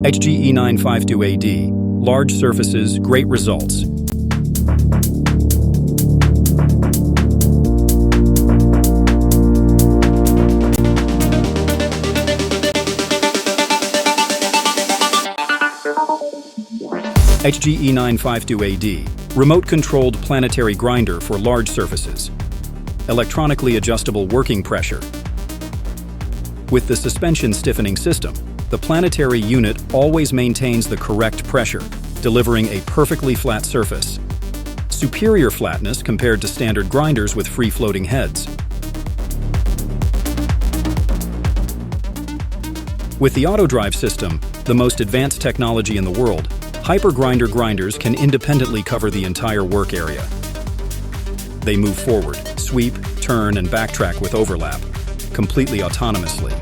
HGE 952AD, large surfaces, great results. HGE 952AD, remote-controlled planetary grinder for large surfaces. Electronically adjustable working pressure. With the suspension stiffening system, the planetary unit always maintains the correct pressure, delivering a perfectly flat surface. Superior flatness compared to standard grinders with free-floating heads. With the AutoDrive system, the most advanced technology in the world, HyperGrinder grinders can independently cover the entire work area. They move forward, sweep, turn, and backtrack with overlap, completely autonomously.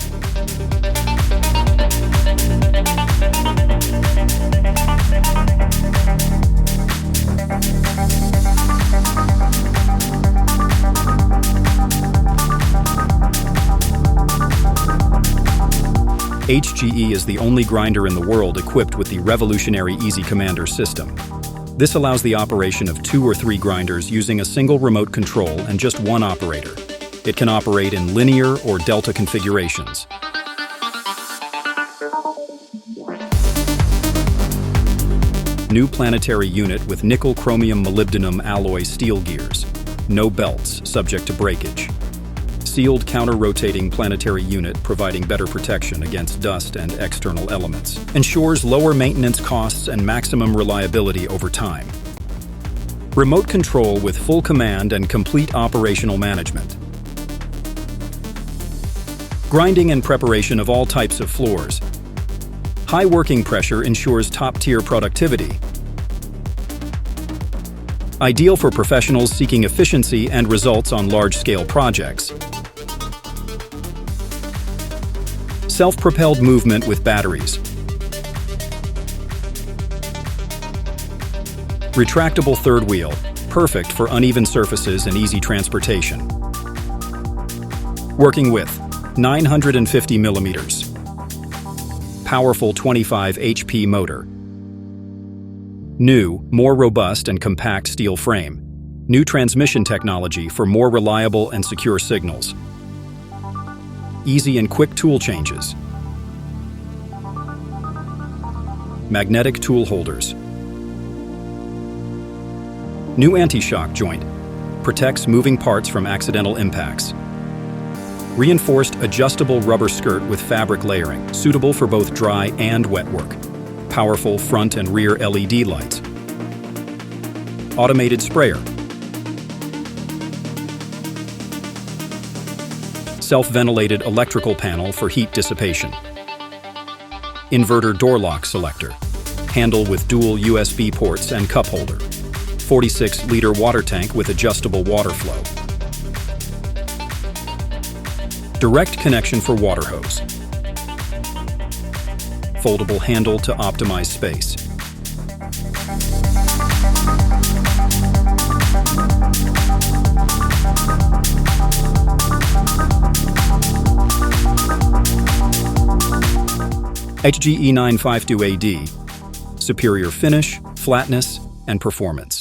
HGE is the only grinder in the world equipped with the Revolutionary Easy Commander system. This allows the operation of 2 or 3 grinders using a single remote control and just one operator. It can operate in linear or delta configurations. New planetary unit with nickel chromium molybdenum alloy steel gears. No belts, subject to breakage. Sealed counter-rotating planetary unit providing better protection against dust and external elements. Ensures lower maintenance costs and maximum reliability over time. Remote control with full command and complete operational management. Grinding and preparation of all types of floors. High working pressure ensures top-tier productivity. Ideal for professionals seeking efficiency and results on large-scale projects. Self-propelled movement with batteries. Retractable third wheel, perfect for uneven surfaces and easy transportation. Working width, 950 millimeters. Powerful 25 HP motor. New, more robust and compact steel frame. New transmission technology for more reliable and secure signals. Easy and quick tool changes. Magnetic tool holders. New anti-shock joint. Protects moving parts from accidental impacts. Reinforced adjustable rubber skirt with fabric layering, suitable for both dry and wet work. Powerful front and rear LED lights. Automated sprayer. Self-ventilated electrical panel for heat dissipation. Inverter door lock selector. Handle with dual USB ports and cup holder. 46-liter water tank with adjustable water flow. Direct connection for water hose. Foldable handle to optimize space. HGE 952AD, superior finish, flatness, and performance.